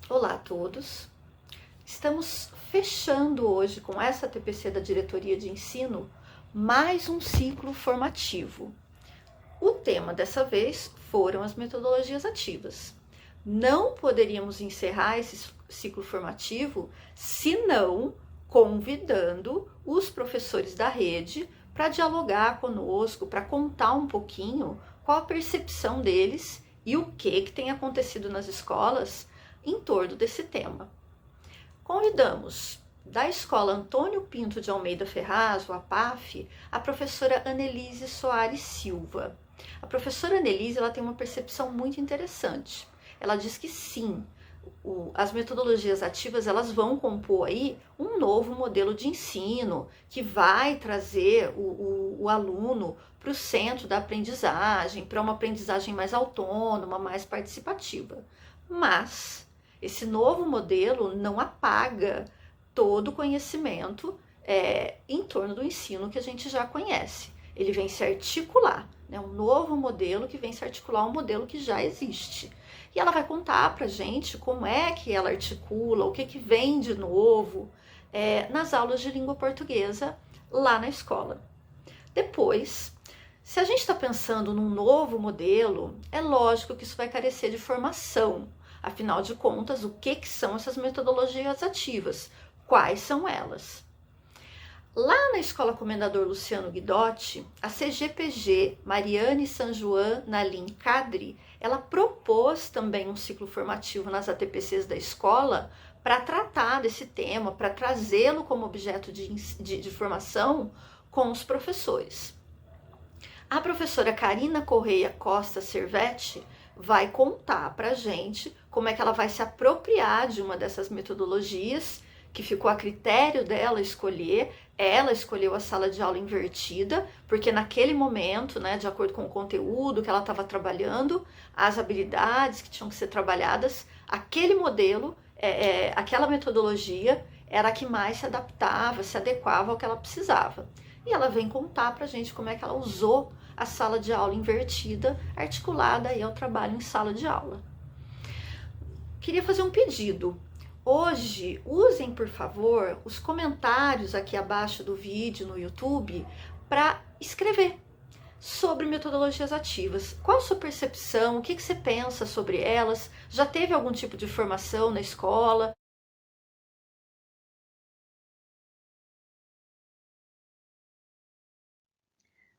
Olá a todos. Estamos fechando hoje com essa TPC da Diretoria de Ensino mais um ciclo formativo. O tema dessa vez foram as metodologias ativas. Não poderíamos encerrar esse ciclo formativo se não convidando os professores da rede para dialogar conosco, para contar um pouquinho qual a percepção deles e o que tem acontecido nas escolas em torno desse tema. Convidamos da Escola Antônio Pinto de Almeida Ferraz, o APAF, a professora Anelise Soares Silva. A professora Anelise ela tem uma percepção muito interessante. Ela diz que sim, as metodologias ativas elas vão compor aí um novo modelo de ensino que vai trazer o aluno para o centro da aprendizagem, para uma aprendizagem mais autônoma, mais participativa. Mas esse novo modelo não apaga todo o conhecimento em torno do ensino que a gente já conhece. Ele vem se articular, né? Um novo modelo que vem se articular a um modelo que já existe. E ela vai contar pra gente como é que ela articula, o que vem de novo nas aulas de língua portuguesa lá na escola. Depois, se a gente está pensando num novo modelo, é lógico que isso vai carecer de formação. Afinal de contas, o que são essas metodologias ativas? Quais são elas? Lá na Escola Comendador Luciano Guidotti, a CGPG Mariane San Juan Nalim Kadri, ela propôs também um ciclo formativo nas ATPCs da escola para tratar desse tema, para trazê-lo como objeto de formação com os professores. A professora Karina Correia Costa Servetti vai contar para a gente como é que ela vai se apropriar de uma dessas metodologias que ficou a critério dela escolher. Ela escolheu a sala de aula invertida, porque naquele momento, né, de acordo com o conteúdo que ela estava trabalhando, as habilidades que tinham que ser trabalhadas, aquele modelo, aquela metodologia era a que mais se adaptava, se adequava ao que ela precisava. E ela vem contar pra gente como é que ela usou a sala de aula invertida, articulada aí ao trabalho em sala de aula. Queria fazer um pedido. Hoje, usem, por favor, os comentários aqui abaixo do vídeo no YouTube para escrever sobre metodologias ativas. Qual a sua percepção? O que você pensa sobre elas? Já teve algum tipo de formação na escola?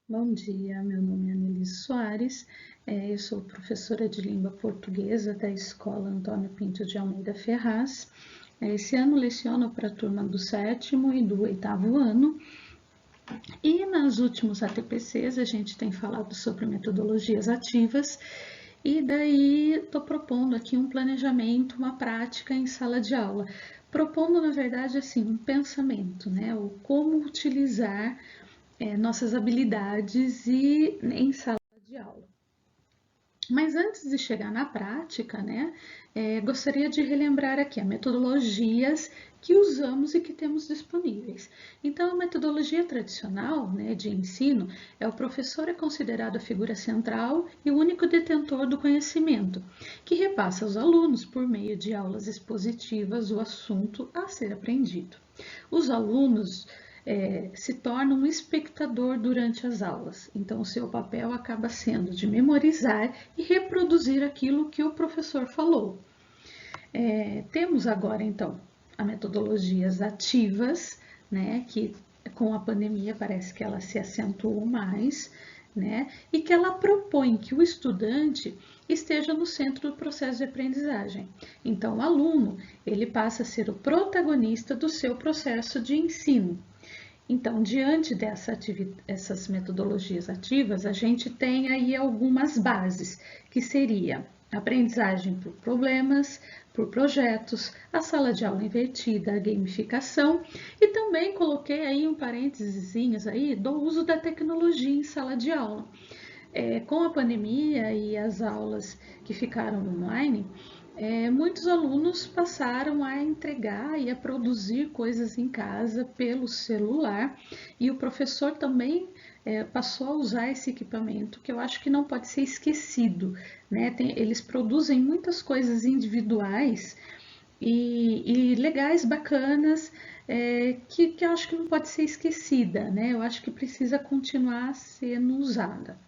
Bom dia, meu nome é Anelise Soares, eu sou professora de língua portuguesa da Escola Antônio Pinto de Almeida Ferraz. Esse ano leciono para a turma do 7º e do 8º ano, e nas últimos ATPCs a gente tem falado sobre metodologias ativas, e daí estou propondo aqui um planejamento, uma prática em sala de aula, propondo na verdade assim um pensamento, né, o como utilizar nossas habilidades e em sala de aula. Mas antes de chegar na prática, né, gostaria de relembrar aqui as metodologias que usamos e que temos disponíveis. Então, a metodologia tradicional, né, de ensino o professor é considerado a figura central e o único detentor do conhecimento, que repassa aos alunos, por meio de aulas expositivas, o assunto a ser aprendido. Os alunos se torna um espectador durante as aulas. Então, o seu papel acaba sendo de memorizar e reproduzir aquilo que o professor falou. Temos agora, então, as metodologias ativas, né, que com a pandemia parece que ela se acentuou mais, né, e que ela propõe que o estudante esteja no centro do processo de aprendizagem. Então, o aluno, ele passa a ser o protagonista do seu processo de ensino. Então, diante dessas metodologias ativas, a gente tem aí algumas bases, que seria aprendizagem por problemas, por projetos, a sala de aula invertida, a gamificação, e também coloquei aí um parênteses aí do uso da tecnologia em sala de aula. Com a pandemia e as aulas que ficaram online, muitos alunos passaram a entregar e a produzir coisas em casa pelo celular, e o professor também passou a usar esse equipamento, que eu acho que não pode ser esquecido, né? Eles produzem muitas coisas individuais e legais, bacanas, que eu acho que não pode ser esquecida, né? Eu acho que precisa continuar sendo usada.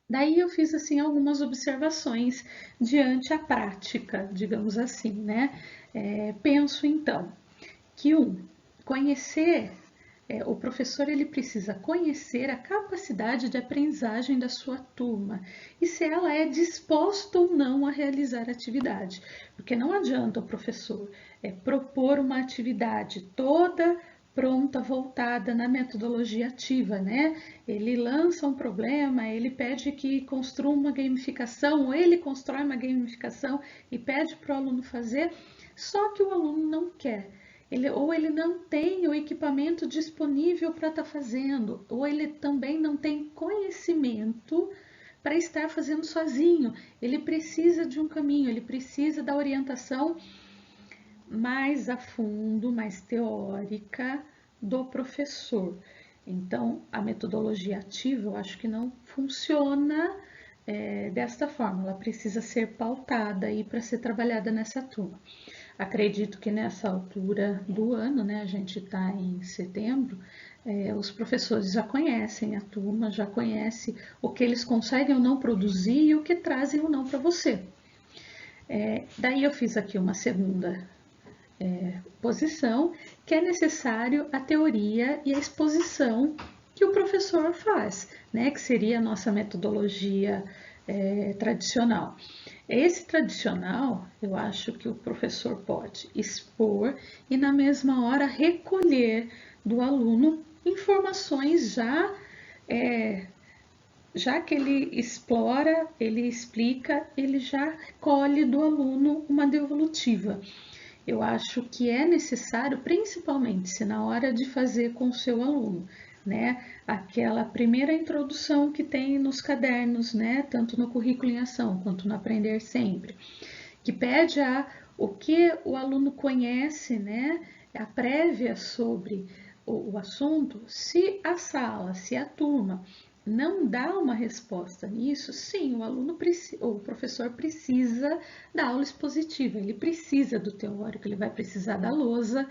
Daí eu fiz assim algumas observações diante a prática, digamos assim, né? Penso então que conhecer o professor ele precisa conhecer a capacidade de aprendizagem da sua turma e se ela é disposta ou não a realizar a atividade, porque não adianta o professor propor uma atividade toda pronta, voltada na metodologia ativa, né? Ele lança um problema, ele pede que construa uma gamificação, ou ele constrói uma gamificação e pede para o aluno fazer, só que o aluno não quer. Ou ele não tem o equipamento disponível para estar fazendo, ou ele também não tem conhecimento para estar fazendo sozinho. Ele precisa de um caminho, ele precisa da orientação mais a fundo, mais teórica do professor. Então, a metodologia ativa eu acho que não funciona desta forma, ela precisa ser pautada aí para ser trabalhada nessa turma. Acredito que nessa altura do ano, né, a gente está em setembro, os professores já conhecem a turma, já conhecem o que eles conseguem ou não produzir e o que trazem ou não para você. Daí eu fiz aqui uma segunda posição, que é necessário a teoria e a exposição que o professor faz, né, que seria a nossa metodologia tradicional. Esse tradicional, eu acho que o professor pode expor e na mesma hora recolher do aluno informações já que ele explora, ele explica, ele já recolhe do aluno uma devolutiva. Eu acho que é necessário, principalmente se na hora de fazer com o seu aluno, né, aquela primeira introdução que tem nos cadernos, né, tanto no currículo em ação quanto no Aprender Sempre, que pede o que o aluno conhece, né, a prévia sobre o assunto, se a sala, se a turma não dá uma resposta nisso, sim, o professor precisa da aula expositiva, ele precisa do teórico, ele vai precisar da lousa,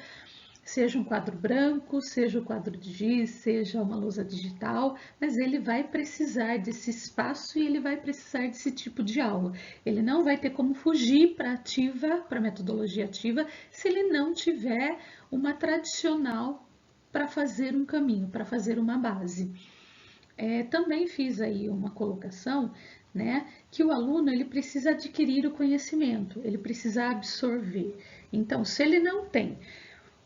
seja um quadro branco, seja um quadro de giz, seja uma lousa digital, mas ele vai precisar desse espaço e ele vai precisar desse tipo de aula. Ele não vai ter como fugir para a metodologia ativa, se ele não tiver uma tradicional para fazer um caminho, para fazer uma base. Também fiz aí uma colocação, né, que o aluno ele precisa adquirir o conhecimento, ele precisa absorver. Então, se ele não tem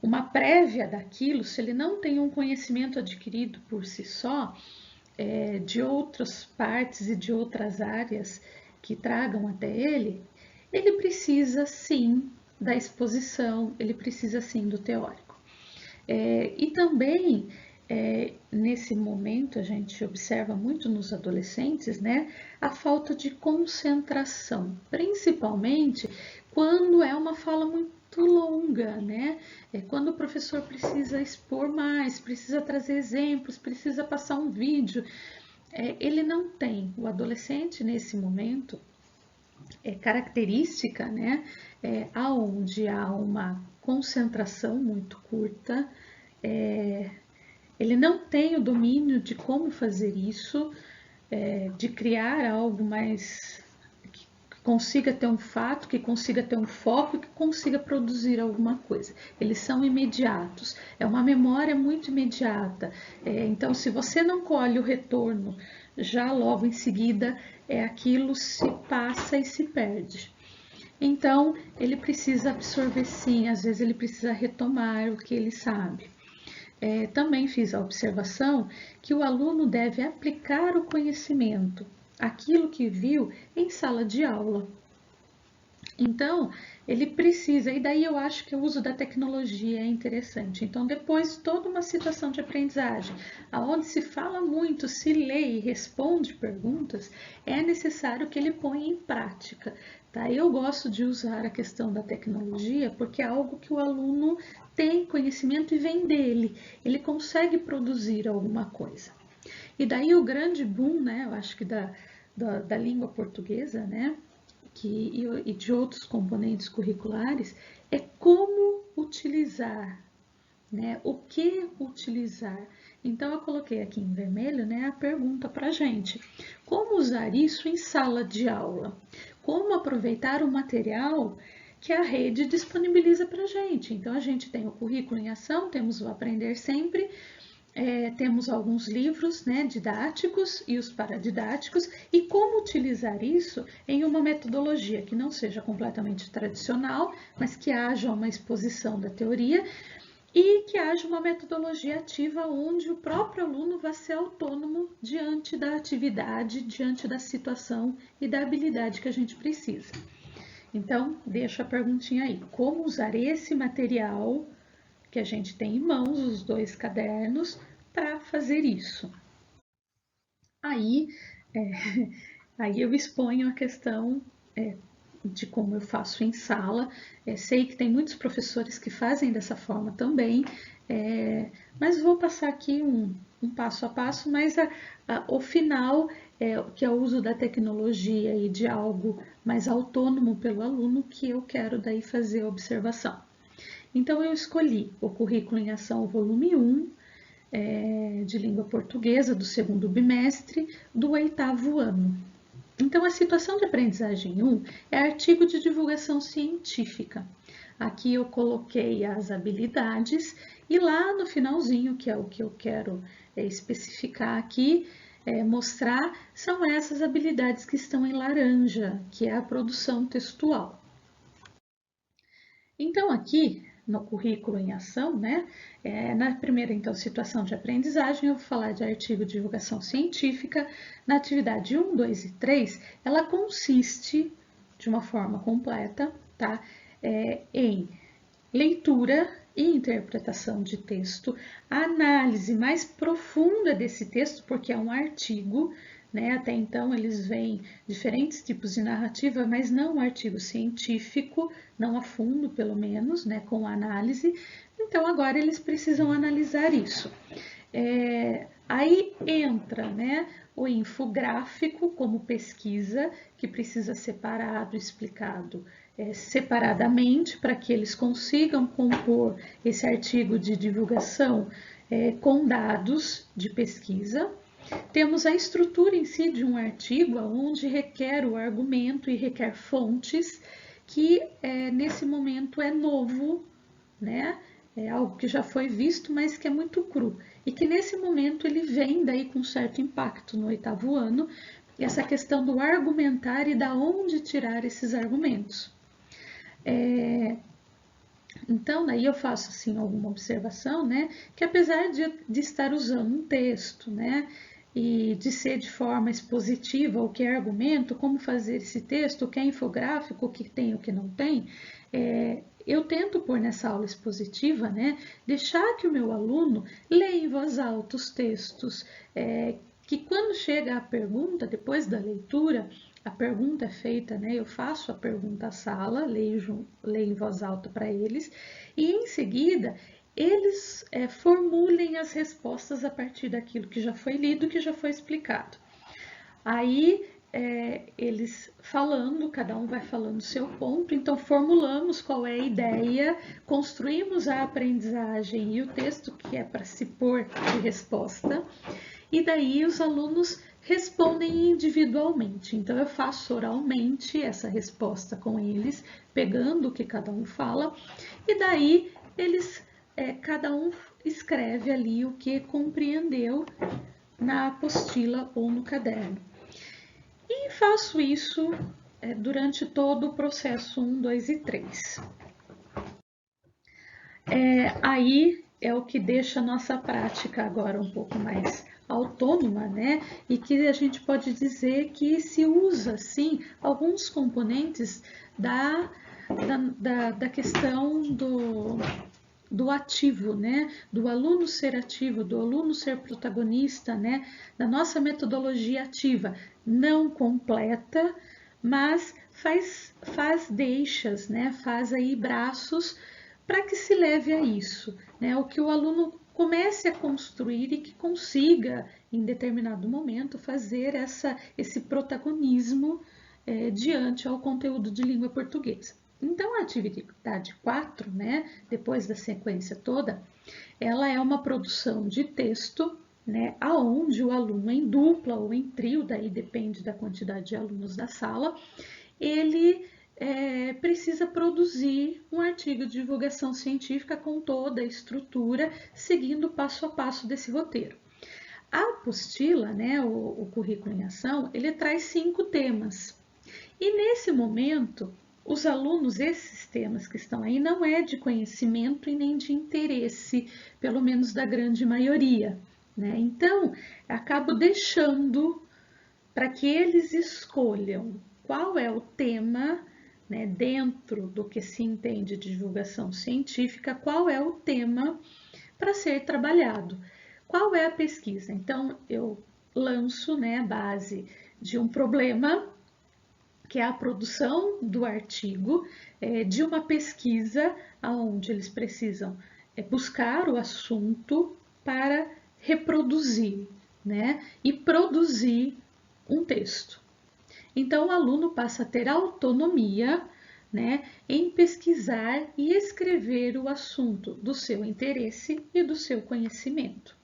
uma prévia daquilo, se ele não tem um conhecimento adquirido por si só, de outras partes e de outras áreas que tragam até ele precisa sim da exposição, ele precisa sim do teórico. E também, nesse momento, a gente observa muito nos adolescentes, né, a falta de concentração, principalmente quando é uma fala muito longa, né? Quando o professor precisa expor mais, precisa trazer exemplos, precisa passar um vídeo, ele não tem. O adolescente, nesse momento, característica, né, aonde há uma concentração muito curta, ele não tem o domínio de como fazer isso, de criar algo mais que consiga ter um fato, que consiga ter um foco, que consiga produzir alguma coisa. Eles são imediatos, é uma memória muito imediata. Então, se você não colhe o retorno já logo em seguida, aquilo se passa e se perde. Então, ele precisa absorver sim, às vezes ele precisa retomar o que ele sabe. Também fiz a observação que o aluno deve aplicar o conhecimento, aquilo que viu em sala de aula. Então, ele precisa, e daí eu acho que o uso da tecnologia é interessante. Então, depois, toda uma situação de aprendizagem, aonde se fala muito, se lê e responde perguntas, é necessário que ele ponha em prática. Tá? Eu gosto de usar a questão da tecnologia porque é algo que o aluno tem conhecimento e vem dele, ele consegue produzir alguma coisa. E daí o grande boom, né, eu acho que da língua portuguesa, né, e de outros componentes curriculares é como utilizar, né? O que utilizar? Então, eu coloquei aqui em vermelho, né, a pergunta para a gente. Como usar isso em sala de aula? Como aproveitar o material que a rede disponibiliza para a gente? Então, a gente tem o currículo em ação, temos o Aprender Sempre, temos alguns livros, né, didáticos e os paradidáticos, e como utilizar isso em uma metodologia que não seja completamente tradicional, mas que haja uma exposição da teoria e que haja uma metodologia ativa onde o próprio aluno vai ser autônomo diante da atividade, diante da situação e da habilidade que a gente precisa. Então, deixa a perguntinha aí. Como usar esse material que a gente tem em mãos, os 2 cadernos, para fazer isso? Aí, aí eu exponho a questão de como eu faço em sala. Sei que tem muitos professores que fazem dessa forma também, mas vou passar aqui um passo a passo, mas o final, que é o uso da tecnologia e de algo mais autônomo pelo aluno, que eu quero daí fazer a observação. Então, eu escolhi o Currículo em Ação, volume 1, de língua portuguesa, do 2º bimestre, do 8º ano. Então, a situação de aprendizagem 1 é artigo de divulgação científica. Aqui eu coloquei as habilidades e lá no finalzinho, que é o que eu quero especificar aqui, mostrar, são essas habilidades que estão em laranja, que é a produção textual. Então, aqui no currículo em ação, né, na primeira, então, situação de aprendizagem, eu vou falar de artigo de divulgação científica. Na atividade 1, 2 e 3, ela consiste, de uma forma completa, tá, em leitura e interpretação de texto, a análise mais profunda desse texto, porque é um artigo, né? Até então eles veem diferentes tipos de narrativa, mas não um artigo científico, não a fundo pelo menos, né? Com análise. Então agora eles precisam analisar isso. Aí entra, né, o infográfico como pesquisa, que precisa ser separado, explicado separadamente, para que eles consigam compor esse artigo de divulgação com dados de pesquisa. Temos a estrutura em si de um artigo, onde requer o argumento e requer fontes, que nesse momento é novo, né? É algo que já foi visto, mas que é muito cru. E que nesse momento ele vem daí com certo impacto no 8º ano, essa questão do argumentar e da onde tirar esses argumentos. Então, daí eu faço assim alguma observação, né, que apesar de estar usando um texto, né, e de ser de forma expositiva, o que é argumento, como fazer esse texto, o que é infográfico, o que tem, o que não tem, eu tento pôr nessa aula expositiva, né, deixar que o meu aluno leia em voz alta os textos, que quando chega a pergunta, depois da leitura, a pergunta é feita, né? Eu faço a pergunta à sala, leio em voz alta para eles, e em seguida eles formulem as respostas a partir daquilo que já foi lido, que já foi explicado. Aí eles falando, cada um vai falando o seu ponto, então formulamos qual é a ideia, construímos a aprendizagem e o texto que é para se pôr de resposta, e daí os alunos respondem individualmente. Então, eu faço oralmente essa resposta com eles, pegando o que cada um fala, e daí eles, cada um escreve ali o que compreendeu na apostila ou no caderno. E faço isso durante todo o processo 1, 2 e 3. Aí é o que deixa a nossa prática agora um pouco mais autônoma, né? E que a gente pode dizer que se usa, sim, alguns componentes da questão do ativo, né? Do aluno ser ativo, do aluno ser protagonista, né? Da nossa metodologia ativa, não completa, mas faz deixas, né? Faz aí braços para que se leve a isso, né? O que o aluno comece a construir e que consiga, em determinado momento, fazer esse protagonismo diante ao conteúdo de língua portuguesa. Então, a atividade 4, né, depois da sequência toda, ela é uma produção de texto, né, aonde o aluno em dupla ou em trio, daí depende da quantidade de alunos da sala, ele precisa produzir um artigo de divulgação científica com toda a estrutura, seguindo passo a passo desse roteiro. A apostila, né, o currículo em ação, ele traz 5 temas. E nesse momento, os alunos, esses temas que estão aí, não é de conhecimento e nem de interesse, pelo menos da grande maioria, né? Então, acabo deixando para que eles escolham qual é o tema, né, dentro do que se entende de divulgação científica, qual é o tema para ser trabalhado. Qual é a pesquisa? Então, eu lanço, né, a base de um problema, que é a produção do artigo, de uma pesquisa onde eles precisam buscar o assunto para reproduzir, né, e produzir um texto. Então, o aluno passa a ter autonomia, né, em pesquisar e escrever o assunto do seu interesse e do seu conhecimento.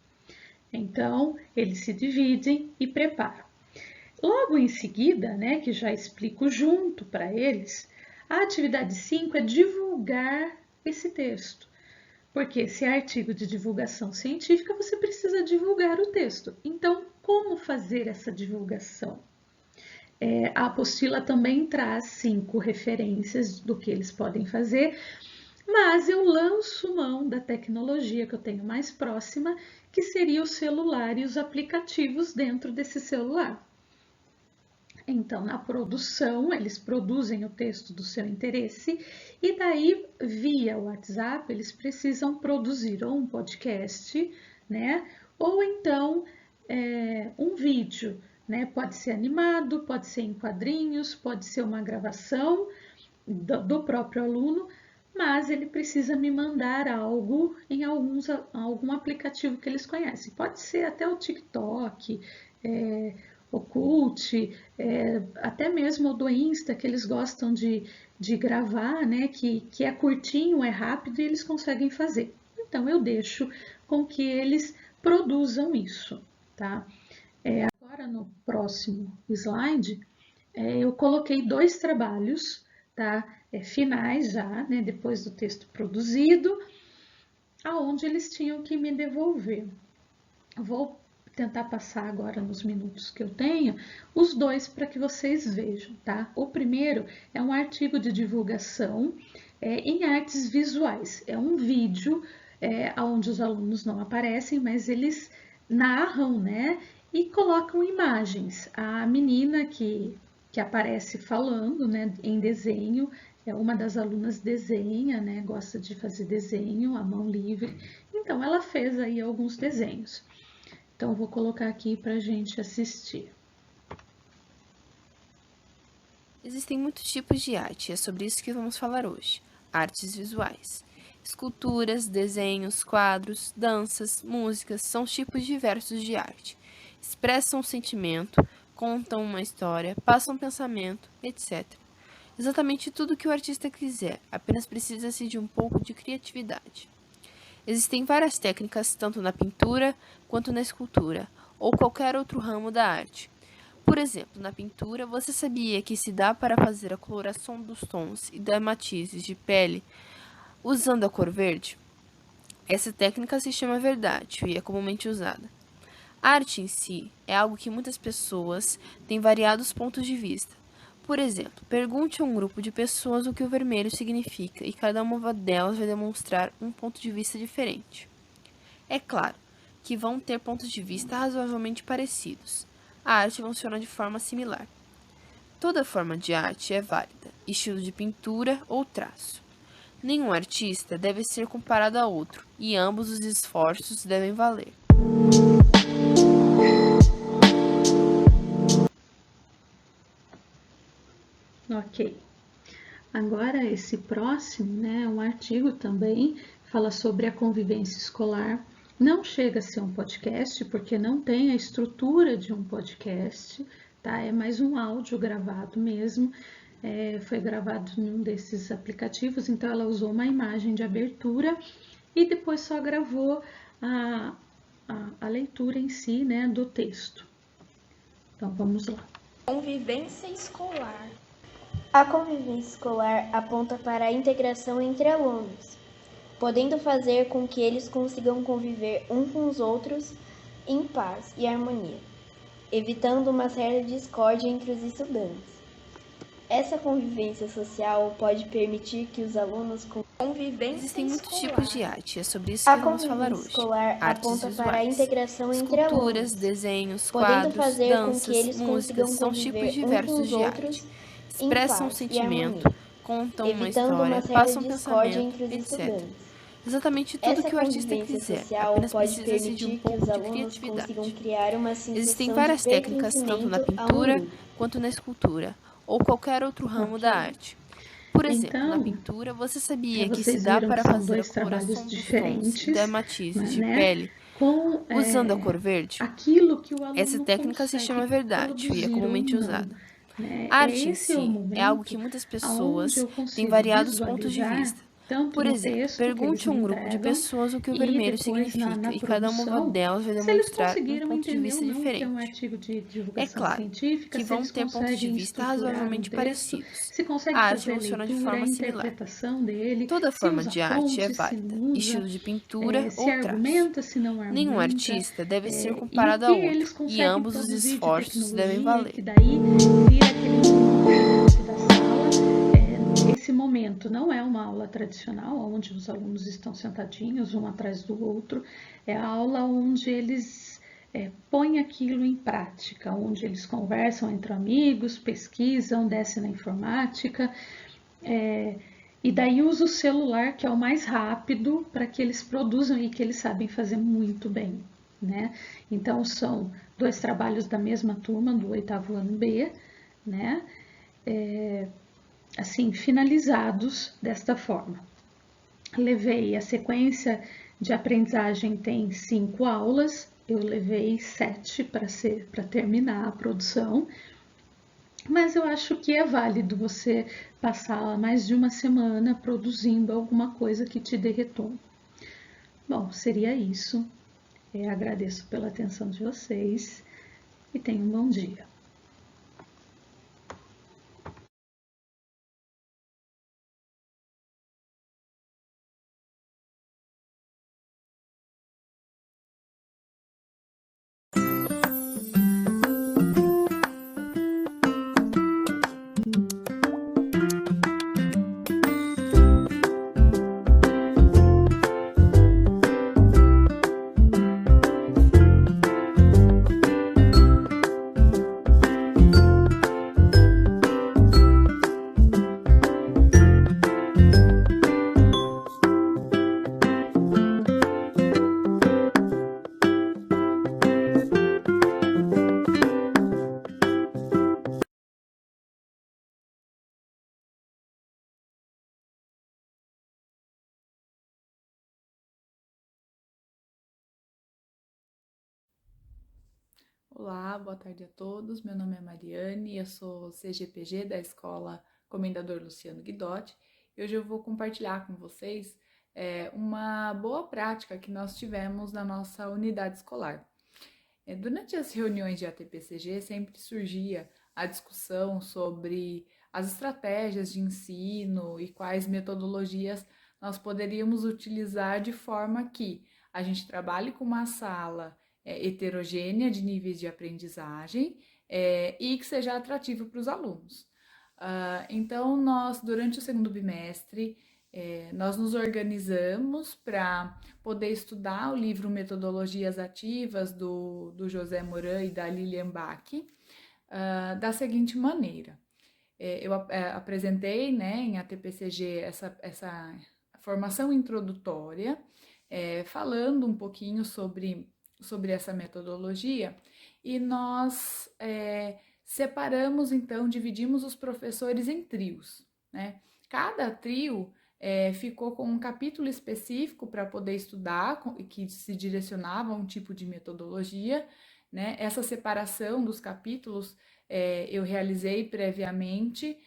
Então, eles se dividem e preparam. Logo em seguida, né, que já explico junto para eles, a atividade 5 é divulgar esse texto. Porque se é artigo de divulgação científica, você precisa divulgar o texto. Então, como fazer essa divulgação? A apostila também traz 5 referências do que eles podem fazer, mas eu lanço mão da tecnologia que eu tenho mais próxima, que seria o celular e os aplicativos dentro desse celular. Então, na produção, eles produzem o texto do seu interesse e daí, via WhatsApp, eles precisam produzir ou um podcast, né? Ou então um vídeo, né? Pode ser animado, pode ser em quadrinhos, pode ser uma gravação do próprio aluno, mas ele precisa me mandar algo em algum aplicativo que eles conhecem. Pode ser até o TikTok, o Cult, até mesmo o do Insta, que eles gostam de gravar, né? Que é curtinho, é rápido e eles conseguem fazer. Então, eu deixo com que eles produzam isso, tá? Agora, no próximo slide, eu coloquei 2 trabalhos, tá? Finais já, né? Depois do texto produzido, aonde eles tinham que me devolver. Vou tentar passar agora nos minutos que eu tenho, os 2 para que vocês vejam, tá? O primeiro é um artigo de divulgação em artes visuais. É um vídeo onde os alunos não aparecem, mas eles narram, né? E colocam imagens. A menina que aparece falando, né, em desenho, uma das alunas desenha, né, gosta de fazer desenho à mão livre, então ela fez aí alguns desenhos. Então, vou colocar aqui para a gente assistir. Existem muitos tipos de arte e é sobre isso que vamos falar hoje. Artes visuais. Esculturas, desenhos, quadros, danças, músicas são tipos diversos de arte. Expressam um sentimento, contam uma história, passam um pensamento, etc. Exatamente tudo o que o artista quiser, apenas precisa-se de um pouco de criatividade. Existem várias técnicas, tanto na pintura quanto na escultura, ou qualquer outro ramo da arte. Por exemplo, na pintura, você sabia que se dá para fazer a coloração dos tons e das matizes de pele usando a cor verde? Essa técnica se chama verdátil e é comumente usada. A arte em si é algo que muitas pessoas têm variados pontos de vista. Por exemplo, pergunte a um grupo de pessoas o que o vermelho significa e cada uma delas vai demonstrar um ponto de vista diferente. É claro que vão ter pontos de vista razoavelmente parecidos. A arte funciona de forma similar. Toda forma de arte é válida, estilo de pintura ou traço. Nenhum artista deve ser comparado a outro e ambos os esforços devem valer. Ok. Agora, esse próximo, né, um artigo também, fala sobre a convivência escolar. Não chega a ser um podcast, porque não tem a estrutura de um podcast, tá? É mais um áudio gravado mesmo, foi gravado em um desses aplicativos, então ela usou uma imagem de abertura e depois só gravou a leitura em si, né, do texto. Então vamos lá. Convivência escolar. A convivência escolar aponta para a integração entre alunos, podendo fazer com que eles consigam conviver uns com os outros em paz e harmonia, evitando uma certa discórdia entre os estudantes. Essa convivência social pode permitir que os alunos convivência Existem muitos escolar. tipos de arte, é sobre isso A que vamos falar convivência hoje. escolar Artes aponta visuais, para a integração entre esculturas, alunos, desenhos, podendo quadros, fazer com que danças, eles músicas, consigam são tipos conviver uns com diversos os de outros arte. em Expressam um paz e sentimento, harmonia, contam uma evitando uma história, certa passam um discórdia pensamento, entre os etc. estudantes. Exatamente tudo Essa que o artista convivência quiser, social apenas pode precisa-se de um permitir que pouco os de alunos consigam criatividade. criar uma sensação Existem várias de técnicas, tanto na pertencimento a um pintura grupo. quanto na escultura, ou qualquer outro ramo da Ok. arte. Por exemplo, na Então, pintura, você sabia que se vocês dá viram que para são fazer a dois trabalhos coloração dos tons e diferentes, dermatizes de né? pele Com usando a cor verde? aquilo que o aluno Essa técnica se chama consegue verdade e é produzir ou comumente não, usada. né? A arte em Esse é o si é algo momento que muitas aonde pessoas eu têm consigo variados pontos de visualizar vista. tanto Por no exemplo, texto que eles pergunte a me um grupo de entregam pessoas o que o e vermelho depois significa na e cada uma produção, delas vai se eles demonstrar um conseguiram ponto de entender ou vista não que é um diferente. artigo de É divulgação claro científica, que se vão eles ter pontos de conseguem vista estruturar um razoavelmente texto, parecidos. se conseguem A arte fazer a funciona de leitura, a forma similar. interpretação dele, Toda se forma usa de arte é fonte, se válida, não usa, estilo de pintura se ou traço. argumenta, se não Nenhum argumenta, artista deve ser e o comparado que a eles outro, e conseguem ambos os produzir de esforços devem tecnologia, que valer. daí vira aquele momento da sala. Esse momento não é uma aula tradicional, onde os alunos estão sentadinhos, um atrás do outro, é a aula onde eles põem aquilo em prática, onde eles conversam entre amigos, pesquisam, descem na informática, e daí usa o celular, que é o mais rápido, para que eles produzam e que eles sabem fazer muito bem, né? Então, são dois trabalhos da mesma turma, do 8º ano B, né? Assim, finalizados desta forma. Levei a sequência de aprendizagem tem 5 aulas, eu levei 7 para terminar a produção, mas eu acho que é válido você passar mais de uma semana produzindo alguma coisa que te dê retorno. Bom, seria isso. Agradeço pela atenção de vocês e tenham um bom dia. Olá, boa tarde a todos. Meu nome é Mariane, eu sou CGPG da Escola Comendador Luciano Guidotti e hoje eu vou compartilhar com vocês uma boa prática que nós tivemos na nossa unidade escolar. Durante as reuniões de ATPCG sempre surgia a discussão sobre as estratégias de ensino e quais metodologias nós poderíamos utilizar de forma que a gente trabalhe com uma sala heterogênea de níveis de aprendizagem e que seja atrativo para os alunos. Então, nós, durante o segundo bimestre, nós nos organizamos para poder estudar o livro Metodologias Ativas do José Moran e da Lilian Bach, da seguinte maneira. Eu apresentei, né, em ATPCG essa formação introdutória, falando um pouquinho sobre essa metodologia, e nós separamos, então, dividimos os professores em trios, né? Cada trio ficou com um capítulo específico para poder estudar, que se direcionava a um tipo de metodologia, né? Essa separação dos capítulos eu realizei previamente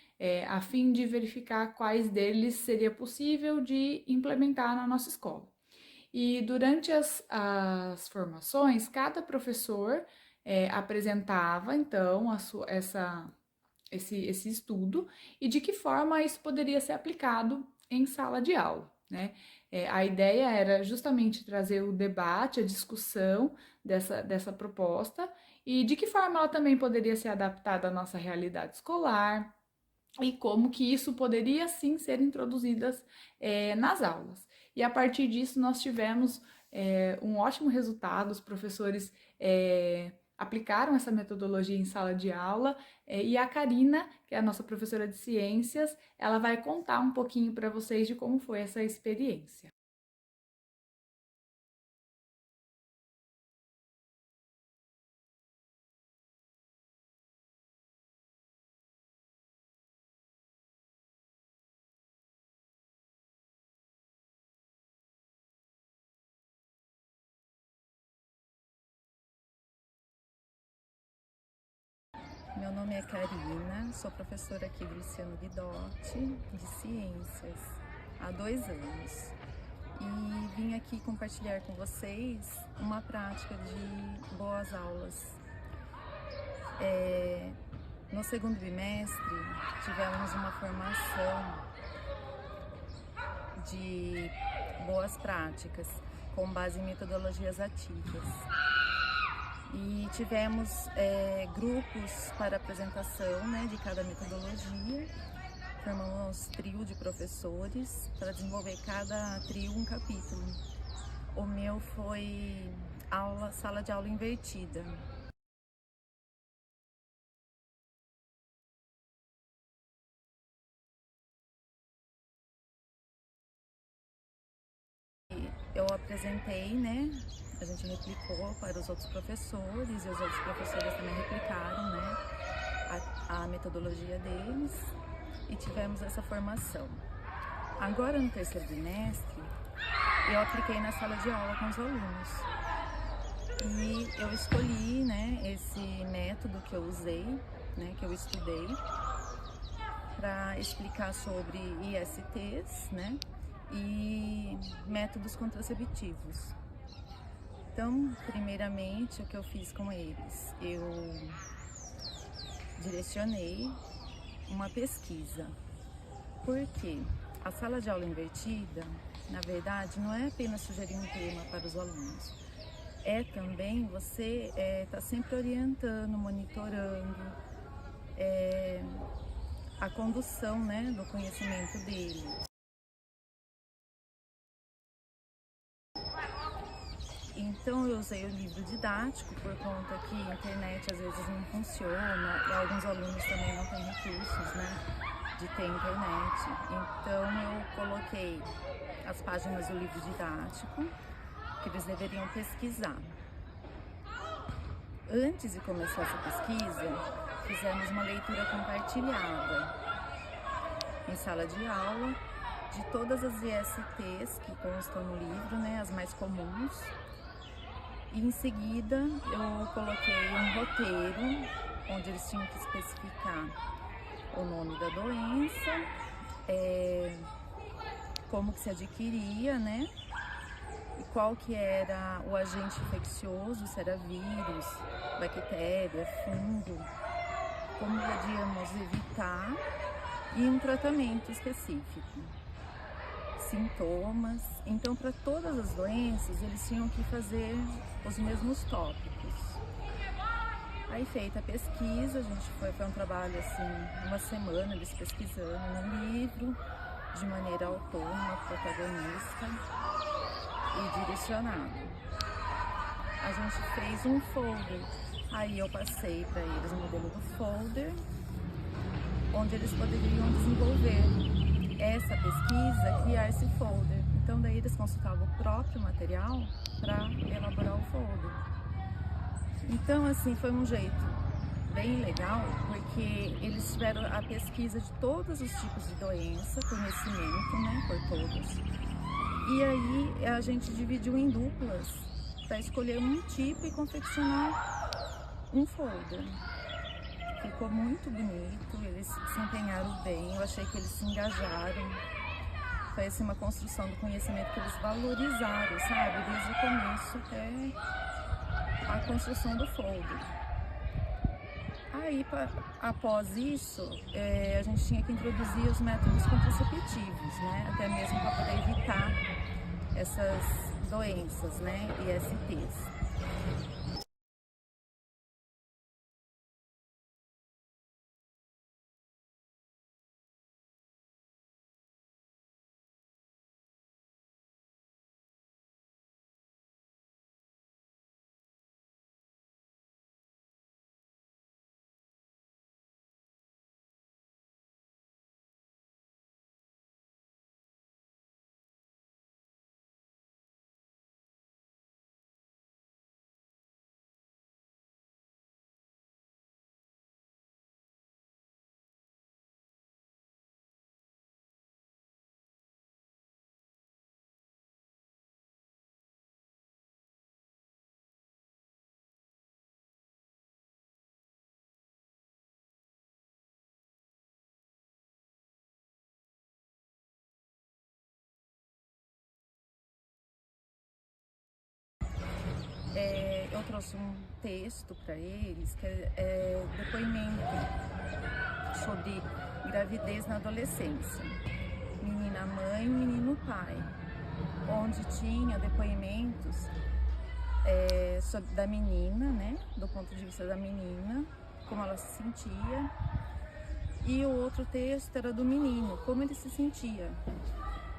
a fim de verificar quais deles seria possível de implementar na nossa escola. E durante as formações, cada professor apresentava, então, esse estudo e de que forma isso poderia ser aplicado em sala de aula, né? A ideia era justamente trazer o debate, a discussão dessa proposta e de que forma ela também poderia ser adaptada à nossa realidade escolar e como que isso poderia, sim, ser introduzidas nas aulas. E a partir disso nós tivemos um ótimo resultado, os professores aplicaram essa metodologia em sala de aula e a Karina, que é a nossa professora de ciências, ela vai contar um pouquinho para vocês de como foi essa experiência. Meu nome é Karina, sou professora aqui do Luciano Guidotti, de Ciências, há 2 anos. E vim aqui compartilhar com vocês uma prática de boas aulas. No segundo bimestre, tivemos uma formação de boas práticas, com base em metodologias ativas. E tivemos grupos para apresentação, né, de cada metodologia. Formamos trio de professores para desenvolver cada trio um capítulo. O meu foi sala de aula invertida. Eu apresentei, né? A gente replicou para os outros professores e os outros professores também replicaram, né, a metodologia deles e tivemos essa formação. Agora, no terceiro bimestre, eu apliquei na sala de aula com os alunos e eu escolhi, né, esse método que eu usei, né, que eu estudei para explicar sobre ISTs, né, e métodos contraceptivos. Então, primeiramente, o que eu fiz com eles? Eu direcionei uma pesquisa. Porque a sala de aula invertida, na verdade, não é apenas sugerir um tema para os alunos. É também você tá sempre orientando, monitorando a condução, né, do conhecimento dele. Então eu usei o livro didático por conta que a internet às vezes não funciona e alguns alunos também não têm recursos, né, de ter internet. Então eu coloquei as páginas do livro didático que eles deveriam pesquisar. Antes de começar essa pesquisa, fizemos uma leitura compartilhada em sala de aula de todas as ISTs que constam no livro, né, as mais comuns. E em seguida eu coloquei um roteiro onde eles tinham que especificar o nome da doença, como que se adquiria, né? E qual que era o agente infeccioso, se era vírus, bactéria, fungo, como podíamos evitar e um tratamento específico. Sintomas. Então, para todas as doenças, eles tinham que fazer os mesmos tópicos. Aí, feita a pesquisa, a gente foi um trabalho assim, 1 semana, eles pesquisando no livro, de maneira autônoma, protagonista e direcionado. A gente fez um folder, aí eu passei para eles o modelo do folder, onde eles poderiam desenvolver essa pesquisa, criar esse folder. Então daí eles consultavam o próprio material para elaborar o folder. Então assim, foi um jeito bem legal, porque eles tiveram a pesquisa de todos os tipos de doença, conhecimento, né, por todos. E aí a gente dividiu em duplas para escolher um tipo e confeccionar um folder. Ficou muito bonito, eles se empenharam bem, eu achei que eles se engajaram. Foi assim, uma construção do conhecimento que eles valorizaram, sabe? Desde o começo até a construção do folder. Aí, após isso, a gente tinha que introduzir os métodos contraceptivos, né? Até mesmo para poder evitar essas doenças, né? ISTs. Eu trouxe um texto para eles, que é depoimento sobre gravidez na adolescência. Menina mãe, menino pai. Onde tinha depoimentos da menina, né? Do ponto de vista da menina, como ela se sentia. E o outro texto era do menino, como ele se sentia,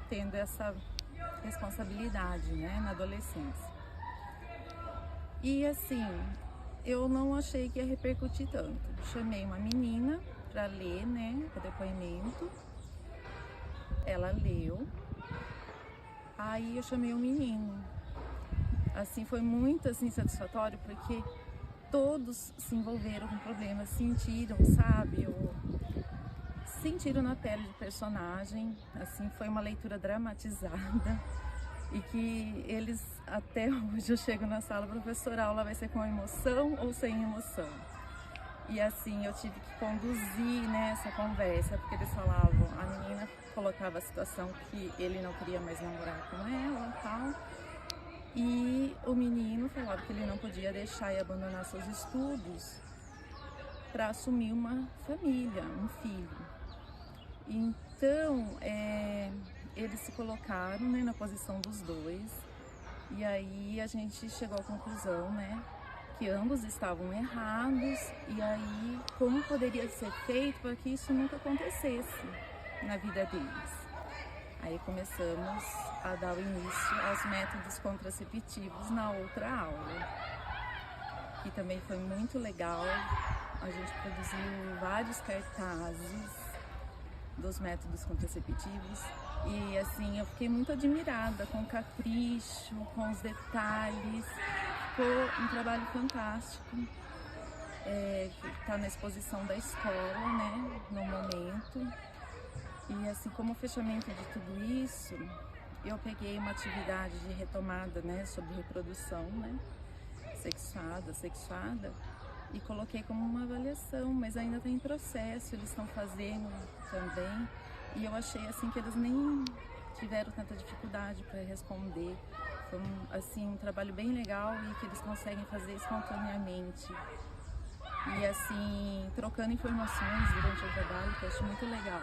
tendo essa responsabilidade, né? Na adolescência. E assim, eu não achei que ia repercutir tanto. Chamei uma menina para ler, né, o depoimento. Ela leu. Aí eu chamei um menino. Assim, foi muito assim, satisfatório, porque todos se envolveram com problemas, sentiram, sabe? Sentiram na pele do personagem. Assim, foi uma leitura dramatizada. E que eles, até hoje, eu chego na sala, professora, a aula vai ser com emoção ou sem emoção? E assim, eu tive que conduzir, né, essa conversa, porque eles falavam, a menina colocava a situação que ele não queria mais namorar com ela e tal, e o menino falava que ele não podia deixar e abandonar seus estudos para assumir uma família, um filho. Então, eles se colocaram, né, na posição dos dois, e aí a gente chegou à conclusão, né, que ambos estavam errados, e aí como poderia ser feito para que isso nunca acontecesse na vida deles. Aí começamos a dar o início aos métodos contraceptivos na outra aula, que também foi muito legal. A gente produziu vários cartazes dos métodos contraceptivos e assim, eu fiquei muito admirada com o capricho, com os detalhes. Ficou um trabalho fantástico, que está na exposição da escola, né, no momento. E assim, como fechamento de tudo isso, eu peguei uma atividade de retomada, né, sobre reprodução, né, sexuada, e coloquei como uma avaliação, mas ainda está em processo, eles estão fazendo também, e eu achei assim que eles nem tiveram tanta dificuldade para responder. Foi um trabalho bem legal e que eles conseguem fazer espontaneamente. E assim, trocando informações durante o trabalho, que eu acho muito legal.